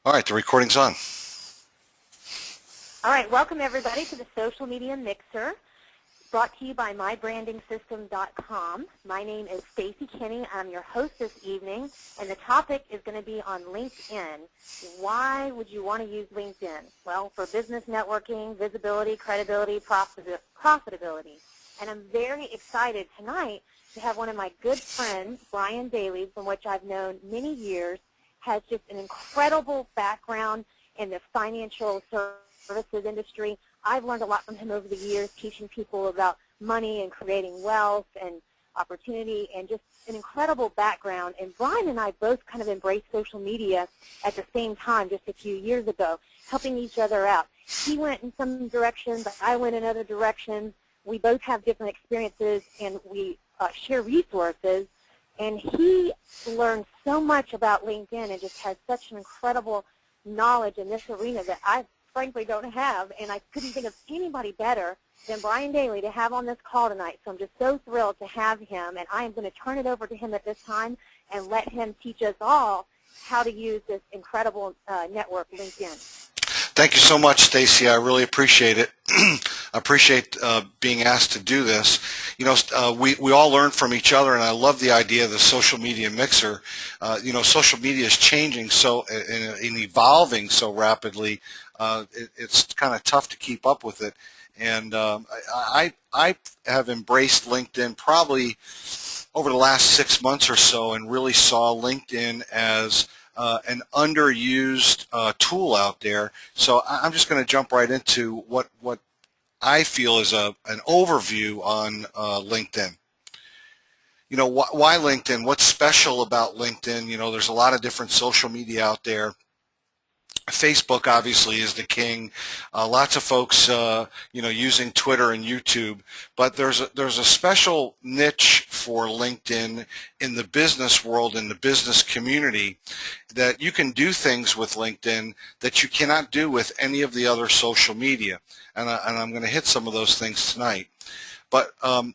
All right, the recording's on. All right, welcome everybody to the Social Media Mixer, brought to you by MyBrandingSystem.com. My name is Stacy Kinney. I'm your host this evening, and the topic is going to be on LinkedIn. Why would you want to use LinkedIn? Well, for business networking, visibility, credibility, profitability. And I'm very excited tonight to have one of my good friends, Brian Daly, from which I've known many years, has just an incredible background in the financial services industry. I've learned a lot from him over the years, teaching people about money and creating wealth and opportunity, and just an incredible background. And Brian and I both kind of embraced social media at the same time just a few years ago, helping each other out. He went in some directions, I went in other directions. We both have different experiences, and we share resources. And he learned so much about LinkedIn and just has such an incredible knowledge in this arena that I frankly don't have, and I couldn't think of anybody better than Brian Daly to have on this call tonight. So I'm just so thrilled to have him, and I am going to turn it over to him at this time and let him teach us all how to use this incredible network, LinkedIn. Thank you so much, Stacy. I really appreciate it. I appreciate being asked to do this. You know, we all learn from each other, and I love the idea of the social media mixer. You know, social media is changing so and evolving so rapidly. It's kind of tough to keep up with it. And I have embraced LinkedIn probably over the last 6 months or so, and really saw LinkedIn as an underused tool out there. So I'm just going to jump right into what I feel is an overview on LinkedIn. You know, why LinkedIn? What's special about LinkedIn? You know, there's a lot of different social media out there. Facebook obviously is the king. Lots of folks, you know, using Twitter and YouTube, but there's a special niche for LinkedIn in the business world, in the business community, that you can do things with LinkedIn that you cannot do with any of the other social media, and I'm going to hit some of those things tonight. But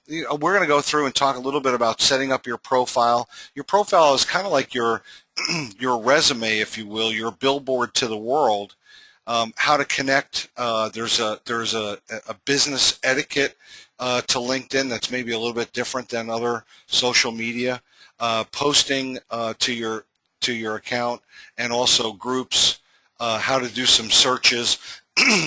you know, we're going to go through and talk a little bit about setting up your profile. Your profile is kind of like your your resume, if you will, your billboard to the world. How to connect. There's a business etiquette to LinkedIn that's maybe a little bit different than other social media. Posting to your account, and also groups. How to do some searches.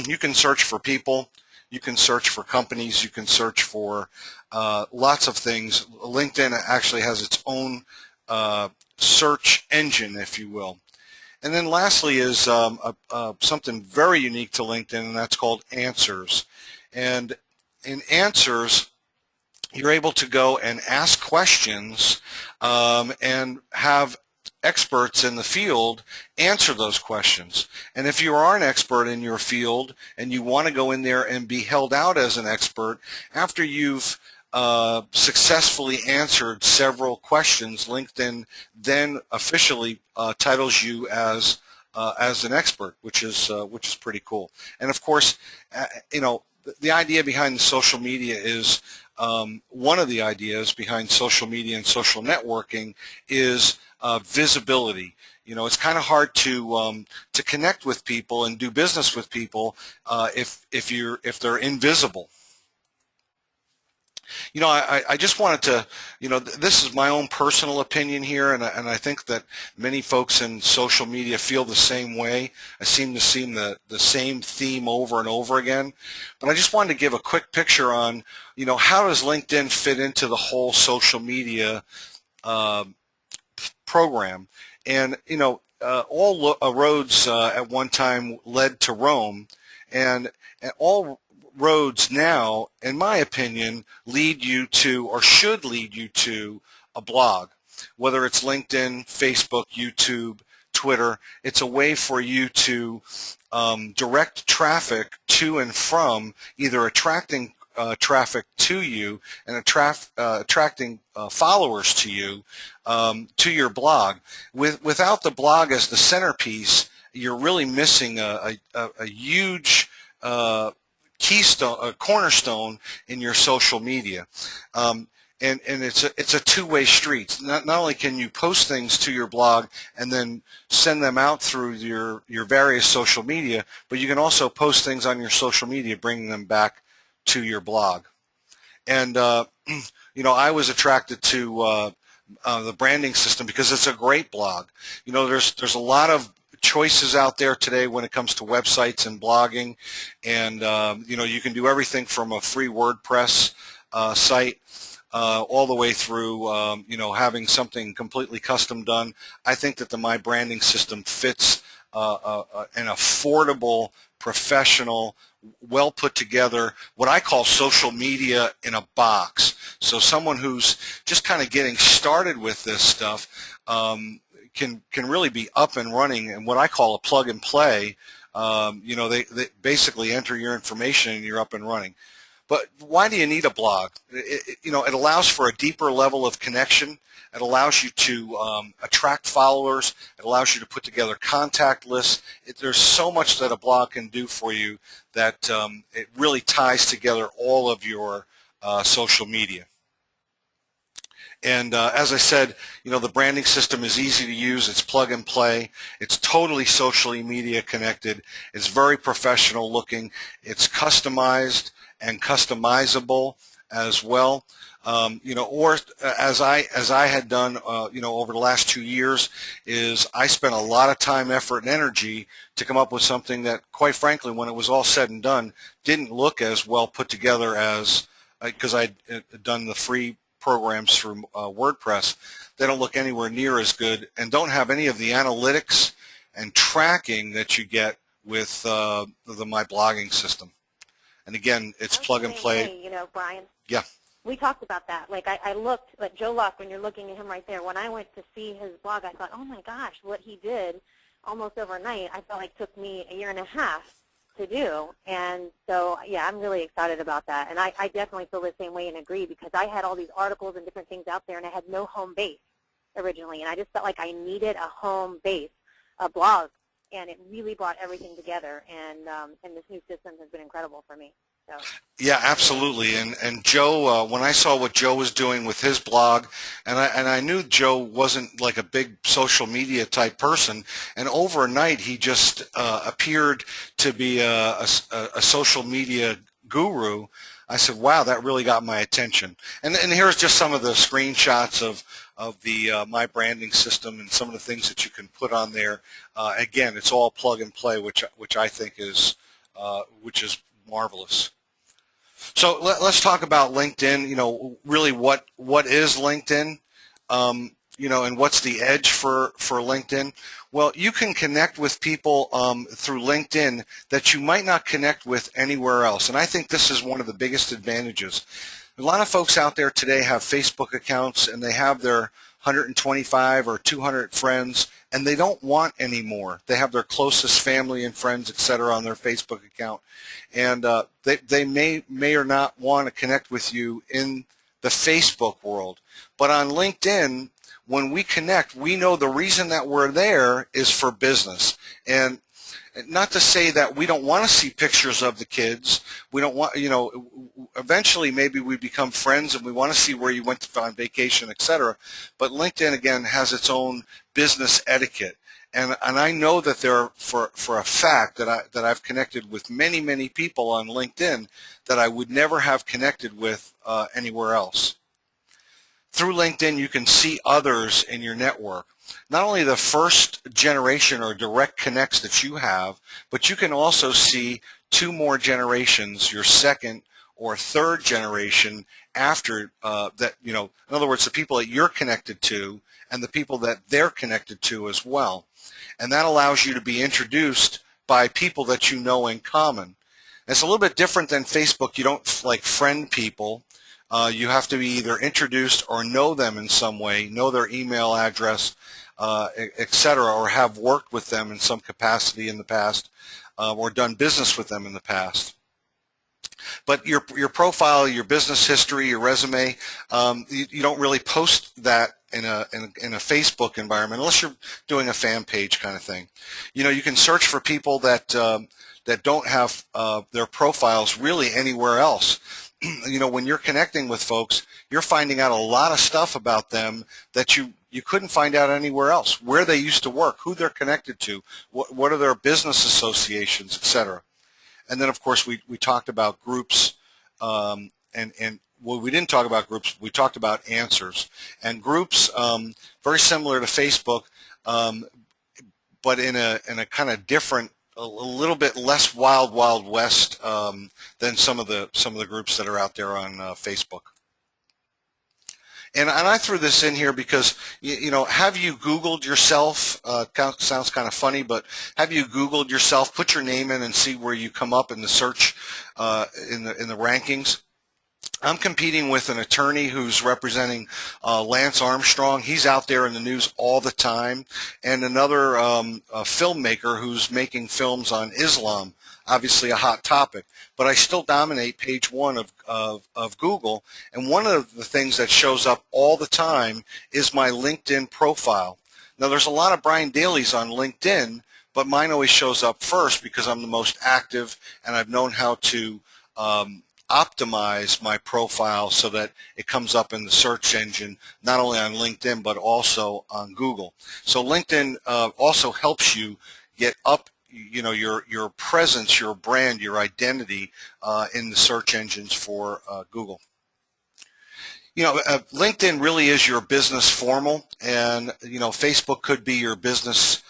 You can search for people. You can search for companies. You can search for lots of things. LinkedIn actually has its own search engine, if you will. And then lastly is something very unique to LinkedIn, and that's called Answers. And in Answers, you're able to go and ask questions and have experts in the field answer those questions. And if you are an expert in your field and you want to go in there and be held out as an expert, after you've successfully answered several questions, LinkedIn then officially titles you as an expert, which is pretty cool. And of course, you know, the idea behind the social media is one of the ideas behind social media and social networking is visibility. You know, it's kind of hard to connect with people and do business with people if they're invisible. You know, I just wanted to, you know, this is my own personal opinion here, and I think that many folks in social media feel the same way. I seem to see the same theme over and over again. But I just wanted to give a quick picture on, you know, how does LinkedIn fit into the whole social media program. And, you know, all roads at one time led to Rome, and all roads now, in my opinion, lead you to, or should lead you to, a blog. Whether it's LinkedIn, Facebook, YouTube, Twitter, it's a way for you to direct traffic to and from, either attracting traffic to you and attracting followers to you, to your blog. Without the blog as the centerpiece, you're really missing a huge keystone, a cornerstone in your social media. and it's a two-way street. Not only can you post things to your blog and then send them out through your various social media, but you can also post things on your social media, bringing them back to your blog. And I was attracted to the branding system because it's a great blog. There's a lot of choices out there today when it comes to websites and blogging, and you can do everything from a free WordPress site all the way through having something completely custom done. I think that the My Branding system fits an affordable, professional, well put together, what I call social media in a box. So someone who's just kind of getting started with this stuff can really be up and running, and what I call a plug and play. They basically enter your information and you're up and running. But why do you need a blog? It allows for a deeper level of connection. It allows you to attract followers. It allows you to put together contact lists. There's so much that a blog can do for you that it really ties together all of your social media. And as I said, the branding system is easy to use. It's plug and play. It's totally socially media connected. It's very professional looking. It's customized and customizable as well. Or as I had done, over the last 2 years, is I spent a lot of time, effort, and energy to come up with something that, quite frankly, when it was all said and done, didn't look as well put together as, because I'd done the free programs through WordPress. They don't look anywhere near as good and don't have any of the analytics and tracking that you get with the My Blogging system. And again, it's plug and play. Brian. Yeah. We talked about that. Like I looked at Joe Luck, when you're looking at him right there. When I went to see his blog, I thought, oh my gosh, what he did almost overnight, I felt like took me a year and a half to do. And so, yeah, I'm really excited about that. And I definitely feel the same way and agree, because I had all these articles and different things out there, and I had no home base originally. And I just felt like I needed a home base, a blog, and it really brought everything together. And this new system has been incredible for me. So. Yeah, absolutely. And Joe, when I saw what Joe was doing with his blog, and I knew Joe wasn't like a big social media type person, and overnight he just appeared to be a social media guru. I said, wow, that really got my attention. And here's just some of the screenshots of the My Branding system and some of the things that you can put on there. Again, it's all plug and play, which I think is marvelous. So let's talk about LinkedIn. Really what is LinkedIn? And what's the edge for LinkedIn? Well, you can connect with people through LinkedIn that you might not connect with anywhere else. And I think this is one of the biggest advantages. A lot of folks out there today have Facebook accounts, and they have their 125 or 200 friends, and they don't want any more. They have their closest family and friends, etc., on their Facebook account, and they may or not want to connect with you in the Facebook world. But on LinkedIn, when we connect, we know the reason that we're there is for business. And not to say that we don't want to see pictures of the kids. We don't want, eventually maybe we become friends and we want to see where you went on vacation, etc. But LinkedIn, again, has its own business etiquette. And I know that for a fact that I've connected with many people on LinkedIn that I would never have connected with anywhere else. Through LinkedIn, you can see others in your network. Not only the first generation or direct connects that you have, but you can also see 2 more generations, your second or third generation after that. In other words, the people that you're connected to and the people that they're connected to as well. And that allows you to be introduced by people that you know in common. And it's a little bit different than Facebook. You don't friend people. You have to be either introduced or know them in some way, know their email address, etc., or have worked with them in some capacity in the past, or done business with them in the past. But your profile, your business history, your resume, you don't really post that in a Facebook environment unless you're doing a fan page kind of thing. You can search for people that don't have their profiles really anywhere else. when you're connecting with folks, you're finding out a lot of stuff about them that you couldn't find out anywhere else, where they used to work, who they're connected to, what are their business associations, etc. And then, of course, we talked about groups, and well, we didn't talk about groups. We talked about answers. And groups, very similar to Facebook, but in a kind of different, a little bit less wild west than some of the groups that are out there on Facebook. And I threw this in here because, have you Googled yourself? Sounds kind of funny, but have you Googled yourself? Put your name in and see where you come up in the search, in the rankings. I'm competing with an attorney who's representing Lance Armstrong. He's out there in the news all the time. And another a filmmaker who's making films on Islam, obviously a hot topic. But I still dominate page one of Google. And one of the things that shows up all the time is my LinkedIn profile. Now, there's a lot of Brian Daly's on LinkedIn, but mine always shows up first because I'm the most active, and I've known how to optimize my profile so that it comes up in the search engine, not only on LinkedIn, but also on Google. So LinkedIn also helps you get up, your presence, your brand, your identity in the search engines for Google. LinkedIn really is your business formal, and, Facebook could be your business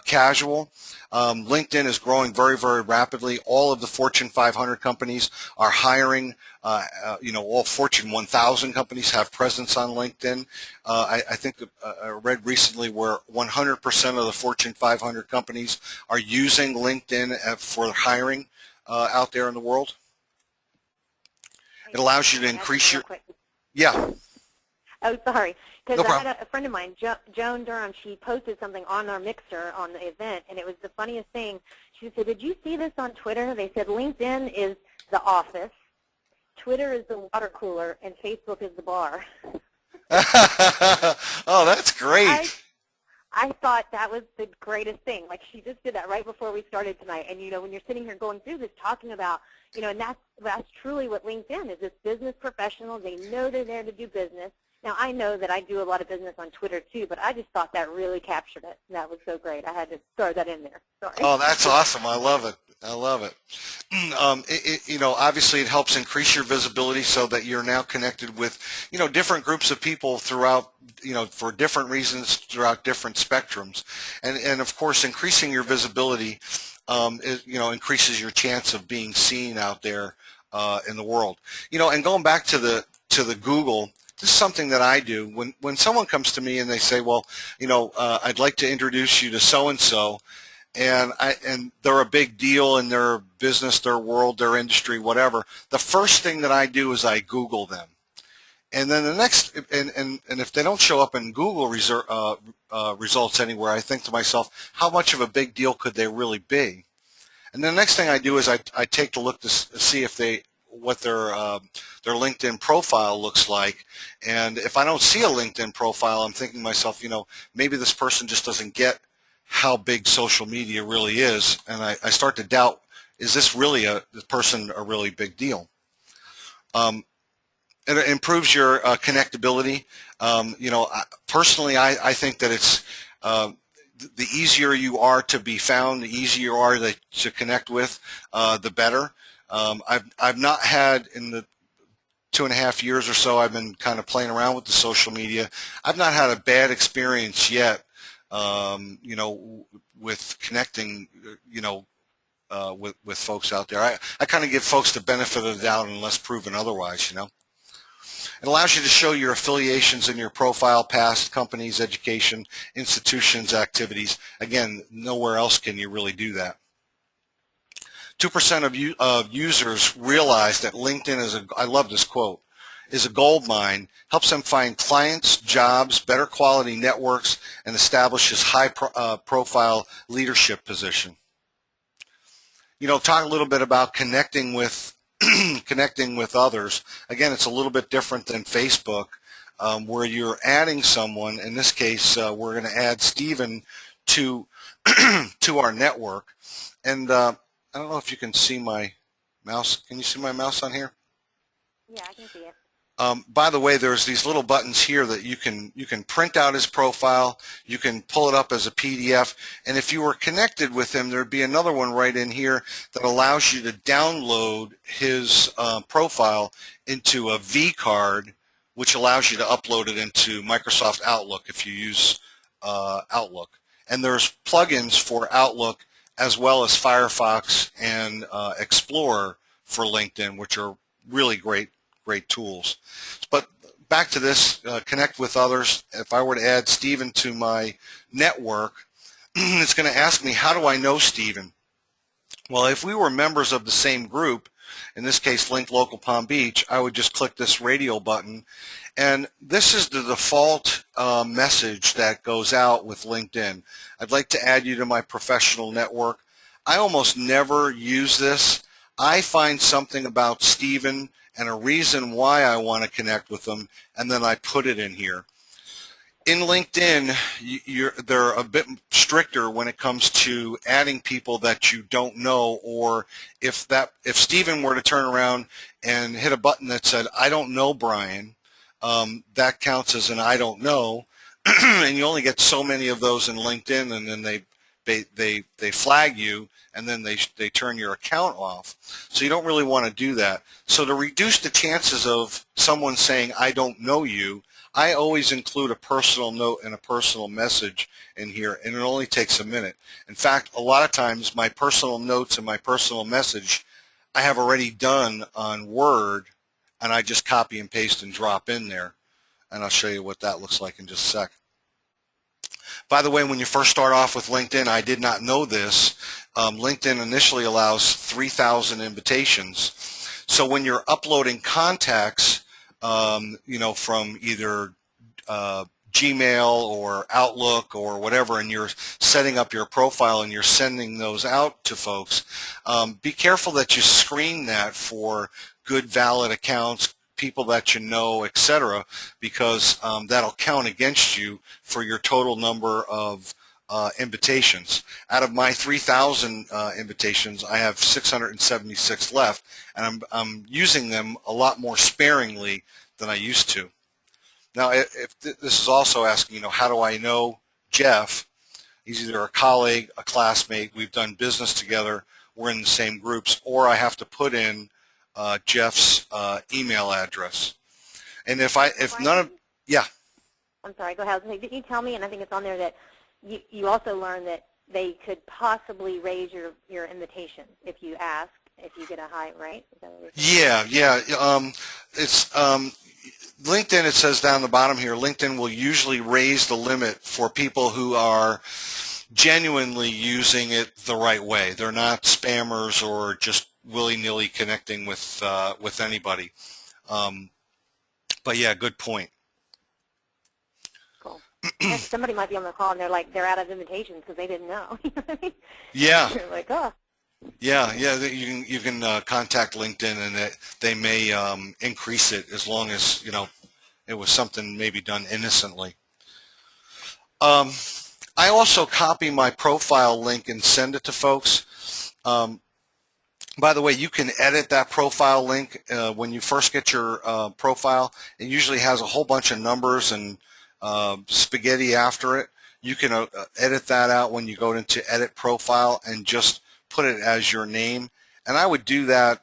casual. LinkedIn is growing very, very rapidly. All of the Fortune 500 companies are hiring. All Fortune 1000 companies have presence on LinkedIn. I think I read recently where 100% of the Fortune 500 companies are using LinkedIn for hiring out there in the world. It allows you to increase your... Yeah. Oh, sorry. Because No I problem. had a friend of mine, Joan Durham, she posted something on our Mixer on the event, and it was the funniest thing. She said, did you see this on Twitter? They said LinkedIn is the office, Twitter is the water cooler, and Facebook is the bar. Oh, that's great. I thought that was the greatest thing. Like, she just did that right before we started tonight. And, when you're sitting here going through this, talking about, and that's truly what LinkedIn is. It's business professionals. They know they're there to do business. Now, I know that I do a lot of business on Twitter, too, but I just thought that really captured it. That was so great. I had to throw that in there. Sorry. Oh, that's awesome. I love it. I love it. Obviously it helps increase your visibility so that you're now connected with, different groups of people throughout, for different reasons throughout different spectrums. And of course, increasing your visibility, increases your chance of being seen out there in the world. And going back to the Google, this is something that I do. When someone comes to me and they say, well, I'd like to introduce you to so-and-so, and they're a big deal in their business, their world, their industry, whatever, the first thing that I do is I Google them. And then the next, and if they don't show up in Google results anywhere, I think to myself, how much of a big deal could they really be? And then the next thing I do is I take a look to see if what their LinkedIn profile looks like. And if I don't see a LinkedIn profile, I'm thinking to myself, maybe this person just doesn't get how big social media really is. And I start to doubt, is this really this person a really big deal? It improves your connectability. Personally, I think that it's the easier you are to be found, the easier you are to connect with, the better. I've not had, in the 2.5 years or so I've been kind of playing around with the social media, I've not had a bad experience yet, with connecting, with folks out there. I kind of give folks the benefit of the doubt unless proven otherwise, It allows you to show your affiliations in your profile, past companies, education, institutions, activities. Again, nowhere else can you really do that. 2% of users realize that LinkedIn is I love this quote, is a gold mine, helps them find clients, jobs, better quality networks, and establishes high profile leadership position. Talk a little bit about connecting with others. Again, it's a little bit different than Facebook, where you're adding someone. In this case, we're going to add Stephen to to our network. And I don't know if you can see my mouse. Can you see my mouse on here? Yeah, I can see it. By the way, there's these little buttons here that you can print out his profile, you can pull it up as a PDF, and if you were connected with him, there'd be another one right in here that allows you to download his profile into a V-card, which allows you to upload it into Microsoft Outlook if you use Outlook. And there's plugins for Outlook as well as Firefox and Explorer for LinkedIn, which are really great tools. But back to this, connect with others. If I were to add Stephen to my network, it's going to ask me, how do I know Stephen? Well, if we were members of the same group, in this case Link Local Palm Beach, I would just click this radio button, and this is the default message that goes out with LinkedIn. I'd like to add you to my professional network. I almost never use this. I find something about Stephen and a reason why I want to connect with them, and then I put it in here. In LinkedIn, they're a bit stricter when it comes to adding people that you don't know, or if Stephen were to turn around and hit a button that said, I don't know Brian, that counts as an I don't know, and you only get so many of those in LinkedIn, and then they flag you, and then they turn your account off. So you don't really want to do that. So to reduce the chances of someone saying, I don't know you, I always include a personal note and a personal message in here, and it only takes a minute. In fact, a lot of times my personal notes and my personal message I have already done on Word, and I just copy and paste and drop in there. And I'll show you what that looks like in just a sec. By the way, when you first start off with LinkedIn, I did not know this. LinkedIn initially allows 3,000 invitations. So when you're uploading contacts, from either Gmail or Outlook or whatever, and you're setting up your profile and you're sending those out to folks, be careful that you screen that for good, valid accounts, people that you know, etc., because that'll count against you for your total number of invitations. Out of my 3,000 invitations, I have 676 left, and I'm using them a lot more sparingly than I used to. Now, if this is also asking, how do I know Jeff? He's either a colleague, a classmate, we've done business together, we're in the same groups, or I have to put in Jeff's email address. And if none of, yeah. I'm sorry, go ahead. Didn't you tell me, and I think it's on there, that you also learned that they could possibly raise your invitation if you ask, if you get a high, right? Is that what you're saying? Yeah. It's LinkedIn, it says down the bottom here, LinkedIn will usually raise the limit for people who are genuinely using it the right way. They're not spammers or just willy-nilly connecting with anybody. But yeah, good point. Cool. Somebody might be on the call and they're out of invitations because they didn't know. You know what I mean? Yeah. You're like, oh. Yeah. You can contact LinkedIn, and they may increase it as long as it was something maybe done innocently. I also copy my profile link and send it to folks. By the way, you can edit that profile link when you first get your profile. It usually has a whole bunch of numbers and spaghetti after it. You can edit that out when you go into edit profile and just put it as your name. And I would do that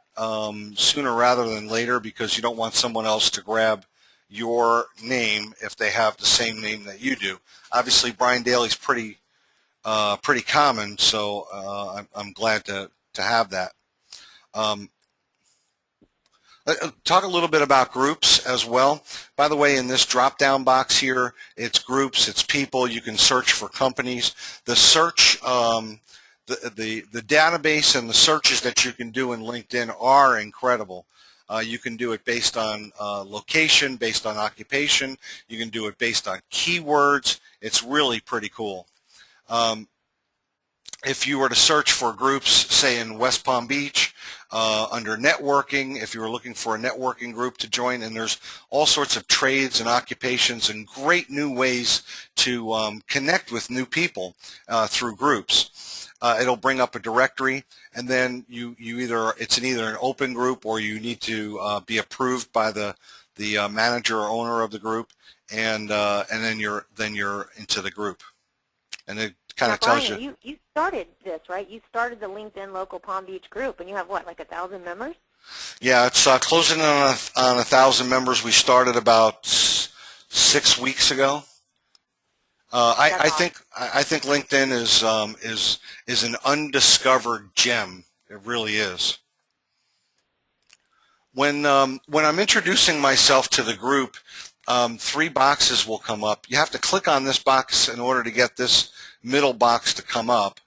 sooner rather than later, because you don't want someone else to grab your name if they have the same name that you do. Obviously, Brian Daly's pretty common, so I'm glad to have that. Talk a little bit about groups as well. By the way, in this drop-down box here, it's groups, it's people. You can search for companies. The search, the database and the searches that you can do in LinkedIn are incredible. You can do it based on location, based on occupation. You can do it based on keywords. It's really pretty cool. If you were to search for groups, say in West Palm Beach, under networking if you were looking for a networking group to join, and there's all sorts of trades and occupations and great new ways to connect with new people through groups. It'll bring up a directory, and then it's either an open group or you need to be approved by the manager or owner of the group, and then you're into the group, and it kind Now, of tells Brian, you started this, right? You started the LinkedIn Local Palm Beach group, and you have what, like 1,000 members? Yeah, it's closing in on 1,000 members. We started about 6 weeks ago. I think LinkedIn is an undiscovered gem. It really is. When I'm introducing myself to the group, 3 boxes will come up. You have to click on this box in order to get this middle box to come up.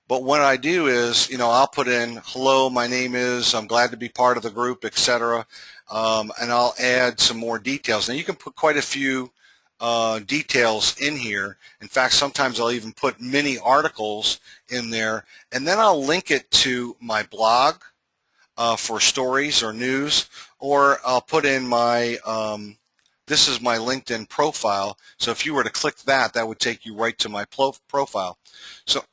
But what I do is, I'll put in, hello, my name is, I'm glad to be part of the group, etc. And I'll add some more details. Now you can put quite a few details in here. In fact, sometimes I'll even put mini articles in there, and then I'll link it to my blog for stories or news, or I'll put in my, this is my LinkedIn profile. So if you were to click that, that would take you right to my profile. So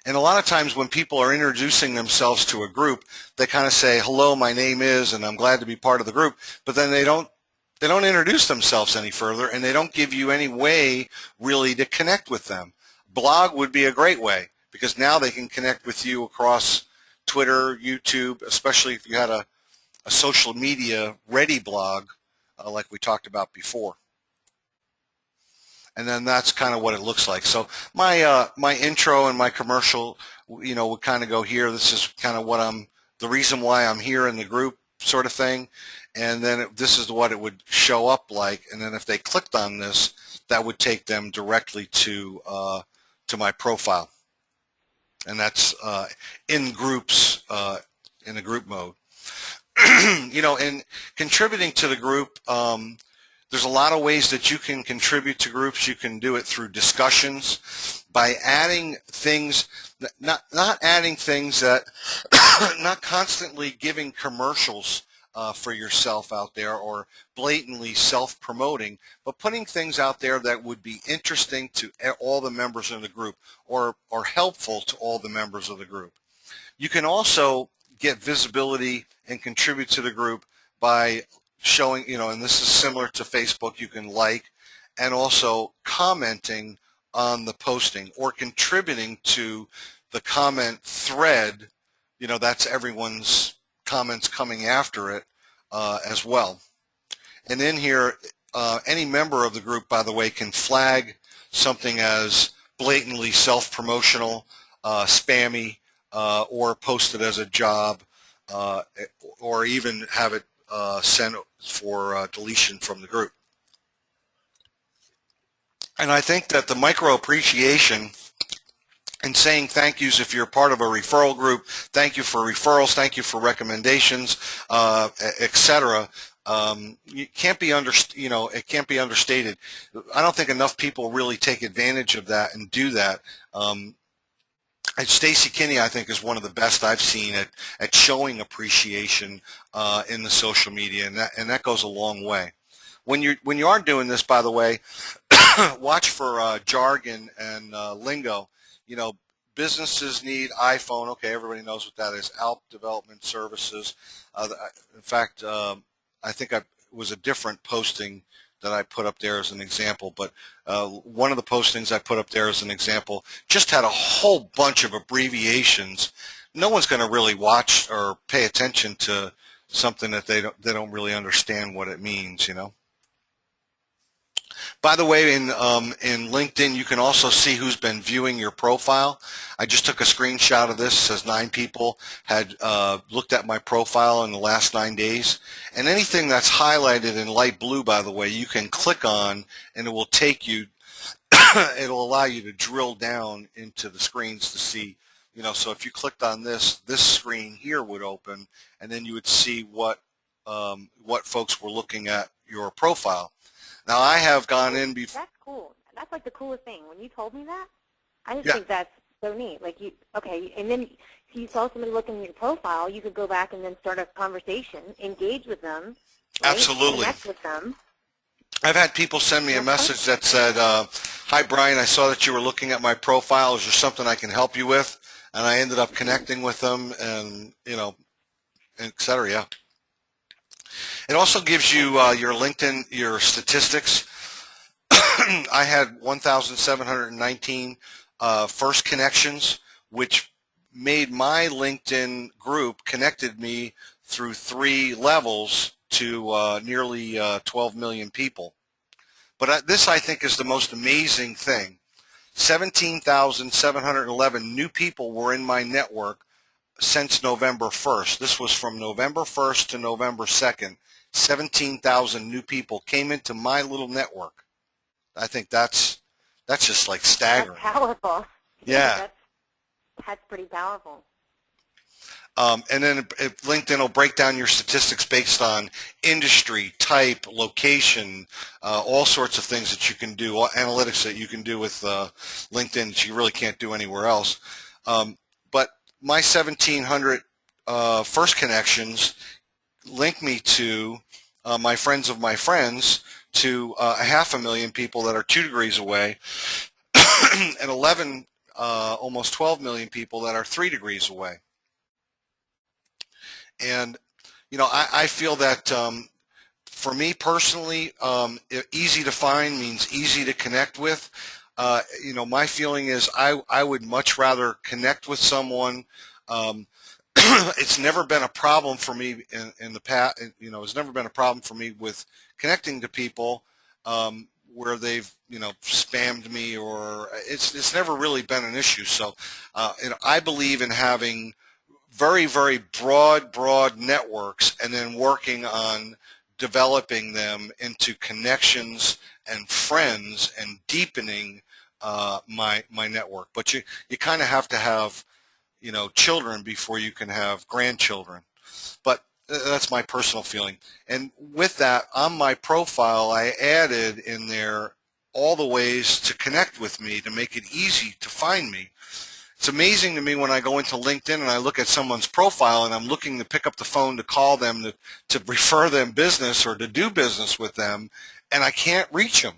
and a lot of times when people are introducing themselves to a group, they kind of say, hello, my name is, and I'm glad to be part of the group, but then they don't introduce themselves any further, and they don't give you any way really to connect with them. Blog would be a great way, because now they can connect with you across Twitter, YouTube, especially if you had a social media ready blog like we talked about before. And then that's kind of what it looks like. So my intro and my commercial, would kind of go here. This is kind of the reason why I'm here in the group, sort of thing. And then this is what it would show up like. And then if they clicked on this, that would take them directly to my profile. And that's in groups, in a group mode. And contributing to the group, there's a lot of ways that you can contribute to groups. You can do it through discussions, by adding things, not adding things that, not constantly giving commercials for yourself out there or blatantly self-promoting, but putting things out there that would be interesting to all the members of the group or helpful to all the members of the group. You can also get visibility and contribute to the group by showing, and this is similar to Facebook, you can like and also commenting on the posting or contributing to the comment thread. That's everyone's comments coming after it as well. And in here, any member of the group, by the way, can flag something as blatantly self-promotional, spammy, or post it as a job, or even have it sent for deletion from the group. And I think that the micro appreciation and saying thank yous if you're part of a referral group, thank you for referrals, thank you for recommendations, etc. It can't be understated. I don't think enough people really take advantage of that and do that. Stacy Kinney, I think, is one of the best I've seen at showing appreciation in the social media, and that goes a long way. When you are doing this, by the way, watch for jargon and lingo. Businesses need iPhone. Okay, everybody knows what that is. ALP Development Services. In fact, I think it was a different posting that I put up there as an example, but one of the postings I put up there as an example just had a whole bunch of abbreviations. No one's going to really watch or pay attention to something that they don't really understand what it means, By the way, in LinkedIn, you can also see who's been viewing your profile. I just took a screenshot of this. It says 9 people had looked at my profile in the last 9 days. And anything that's highlighted in light blue, by the way, you can click on, and it will take you, it'll allow you to drill down into the screens to see, so if you clicked on this screen here would open, and then you would see what folks were looking at your profile. Now, I have gone in before. That's cool. That's like the coolest thing. When you told me that, I just Yeah. think that's so neat. Like okay, and then if you saw somebody looking at your profile, you could go back and then start a conversation, engage with them, right? Absolutely. Connect with them. I've had people send me a message that said, hi, Brian, I saw that you were looking at my profile. Is there something I can help you with? And I ended up connecting with them and, et cetera, yeah. It also gives you your LinkedIn, your statistics. I had 1,719 first connections, which made my LinkedIn group, connected me through 3 levels to nearly 12 million people. But this, I think, is the most amazing thing. 17,711 new people were in my network since November 1st. This was from November 1st to November 2nd. 17,000 new people came into my little network. I think that's just like staggering. That's powerful. Yeah. That's pretty powerful. And then LinkedIn will break down your statistics based on industry, type, location, all sorts of things that you can do, analytics that you can do with LinkedIn that you really can't do anywhere else. But my 1,700 first connections link me to my friends of my friends, to 500,000 people that are 2 degrees away, and 11, almost 12 million people that are 3 degrees away. And, I feel that for me personally, easy to find means easy to connect with. My feeling is I would much rather connect with someone. It's never been a problem for me in the past. It's never been a problem for me with connecting to people where they've, spammed me, or it's never really been an issue. So, I believe in having very, very broad networks, and then working on developing them into connections and friends and deepening my network. But you kind of have to have, children before you can have grandchildren. But that's my personal feeling. And with that, on my profile, I added in there all the ways to connect with me to make it easy to find me. It's amazing to me when I go into LinkedIn and I look at someone's profile and I'm looking to pick up the phone to call them to refer them business or to do business with them, and I can't reach them.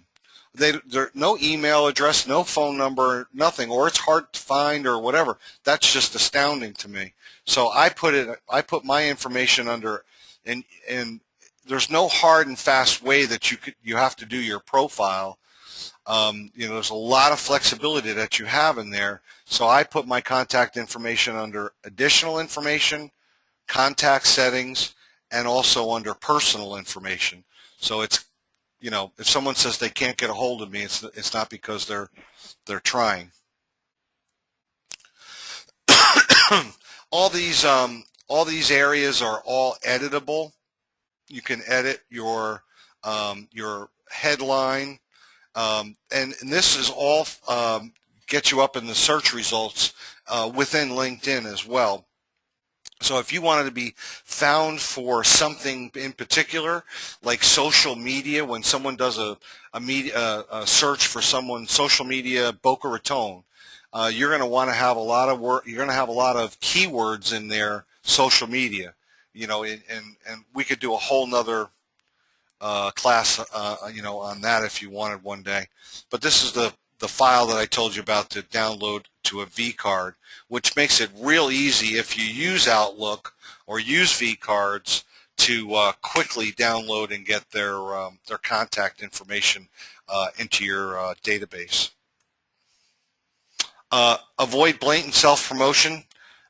There's no email address, no phone number, nothing, or it's hard to find or whatever. That's just astounding to me. So I put my information under, and there's no hard and fast way that you have to do your profile. There's a lot of flexibility that you have in there. So I put my contact information under additional information, contact settings, and also under personal information. So it's, if someone says they can't get a hold of me, it's not because they're trying. All these areas are all editable. You can edit your headline. And this is all get you up in the search results within LinkedIn as well. So if you wanted to be found for something in particular, like social media, when someone does a search for someone, social media, Boca Raton, you're going to want to have a lot of work. You're going to have a lot of keywords in there, social media, and we could do a whole nother class, on that if you wanted one day. But this is the file that I told you about to download to a vCard, which makes it real easy if you use Outlook or use vCards to quickly download and get their contact information into your database. Avoid blatant self-promotion.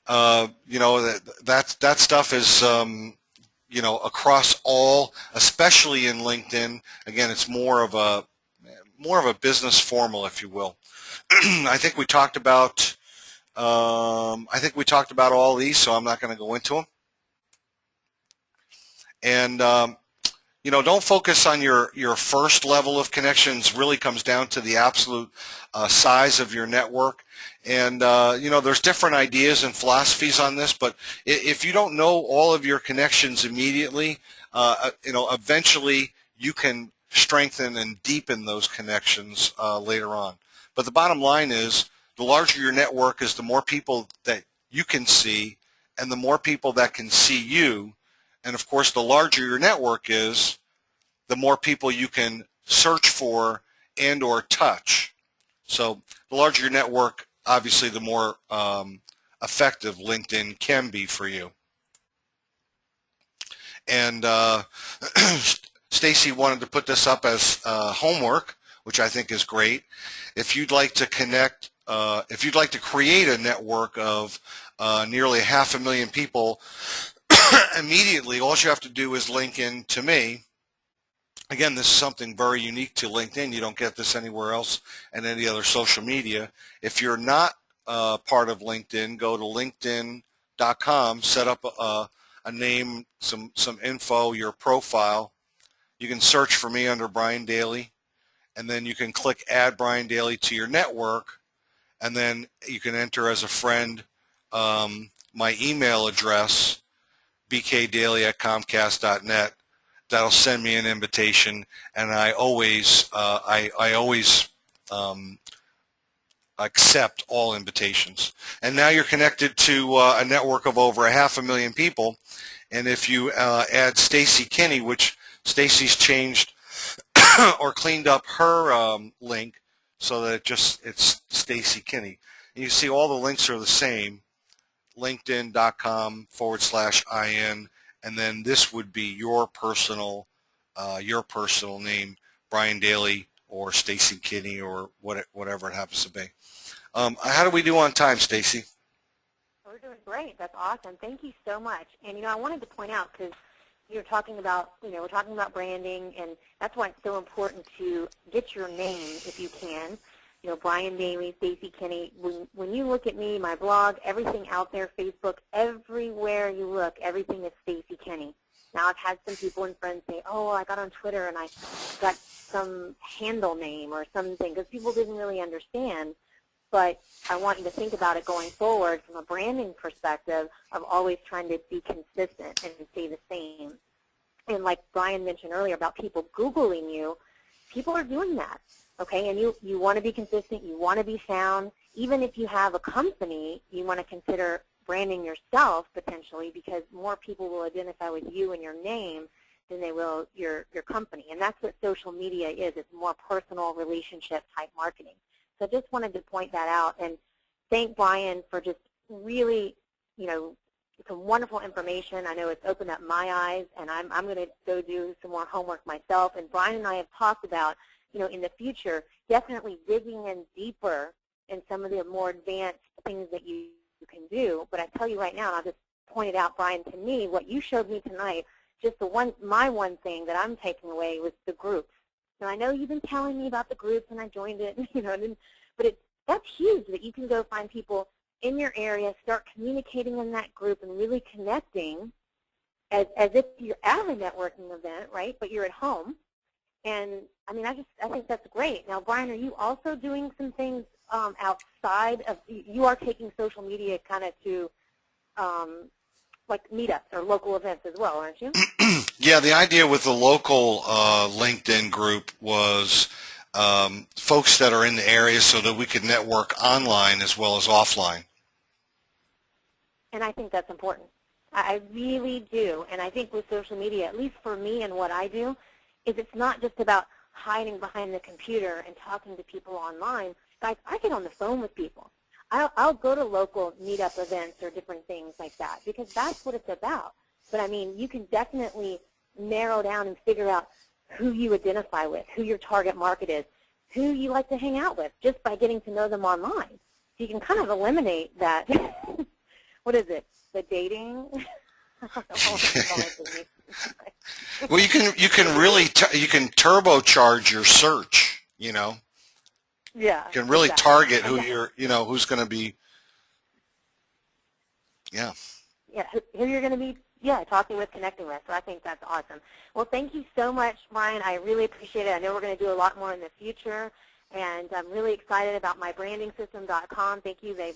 That stuff is across all, especially in LinkedIn. Again, it's more of a business formal, if you will. I think we talked about all these, so I'm not going to go into them. And don't focus on your first level of connections. Really comes down to the absolute size of your network. And there's different ideas and philosophies on this, but if you don't know all of your connections immediately, eventually you can strengthen and deepen those connections later on. But the bottom line is, The larger your network is, the more people that you can see and the more people that can see you. And of course, the larger your network is, the more people you can search for and or touch. So the larger your network, obviously, the more effective LinkedIn can be for you. And Stacy wanted to put this up as homework, which I think is great. If you'd like to connect, if you'd like to create a network of nearly 500,000 people immediately, all you have to do is link in to me. Again, this is something very unique to LinkedIn. You don't get this anywhere else and any other social media. If you're not part of LinkedIn, go to linkedin.com, set up a name, some info, your profile. You can search for me under Brian Daly, and then you can click Add Brian Daly to your network, and then you can enter as a friend my email address, bkdaly@comcast.net. That'll send me an invitation, and I always accept all invitations. And now you're connected to a network of over 500,000 people. And if you add Stacy Kinney, which Stacy's changed or cleaned up her link so that it's Stacy Kinney. And you see all the links are the same, linkedin.com/IN, and then this would be your personal name, Brian Daly or Stacy Kinney or whatever it happens to be. How do we do on time, Stacy? We're doing great. That's awesome. Thank you so much. And I wanted to point out, because you're talking about, we're talking about branding, and that's why it's so important to get your name if you can. Brian Daly, Stacy Kinney. When you look at me, my blog, everything out there, Facebook, everywhere you look, everything is Stacy Kinney. Now, I've had some people and friends say, oh, I got on Twitter and I got some handle name or something, because people didn't really understand. But I want you to think about it going forward from a branding perspective of always trying to be consistent and stay the same. And like Brian mentioned earlier about people Googling you, people are doing that, okay? And you want to be consistent, you want to be found. Even if you have a company, you want to consider branding yourself potentially, because more people will identify with you and your name than they will your company. And that's what social media is. It's more personal relationship type marketing. So I just wanted to point that out and thank Brian for just really, some wonderful information. I know it's opened up my eyes, and I'm going to go do some more homework myself. And Brian and I have talked about, in the future, definitely digging in deeper in some of the more advanced things that you can do. But I tell you right now, and I'll just point it out, Brian, to me, what you showed me tonight, just my one thing that I'm taking away was the groups. Now, I know you've been telling me about the groups, and I joined it, but that's huge that you can go find people in your area, start communicating in that group and really connecting as if you're at a networking event, right, but you're at home. And, I think that's great. Now, Brian, are you also doing some things outside of, you are taking social media kind of to, like meetups or local events as well, aren't you? Yeah, the idea with the local LinkedIn group was folks that are in the area so that we could network online as well as offline. And I think that's important. I really do. And I think with social media, at least for me and what I do, is it's not just about hiding behind the computer and talking to people online. Guys, I get on the phone with people. I'll go to local meetup events or different things like that, because that's what it's about. But, you can definitely narrow down and figure out who you identify with, who your target market is, who you like to hang out with, just by getting to know them online. So you can kind of eliminate that. What is it? The dating? Well, you can really you can turbocharge your search. Yeah. You can really target who you're who's going to be. Yeah. Yeah, who you're going to be. Yeah, talking with, connecting with. So I think that's awesome. Well, thank you so much, Brian. I really appreciate it. I know we're going to do a lot more in the future. And I'm really excited about mybrandingsystem.com. Thank you. This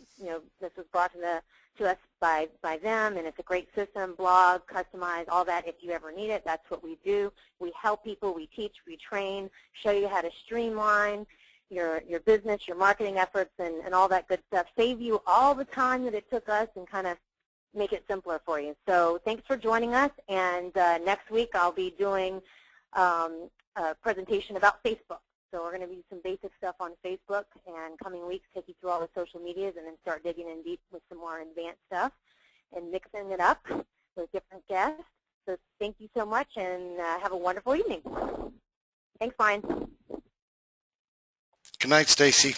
was brought to us by them, and it's a great system, blog, customize, all that. If you ever need it, that's what we do. We help people. We teach. We train, show you how to streamline, your business, your marketing efforts, and all that good stuff. Save you all the time that it took us and kind of make it simpler for you. So thanks for joining us, and next week I'll be doing a presentation about Facebook. So we're going to do some basic stuff on Facebook, and coming weeks take you through all the social medias and then start digging in deep with some more advanced stuff and mixing it up with different guests. So thank you so much, and have a wonderful evening. Thanks, Brian. Good night, Stacy.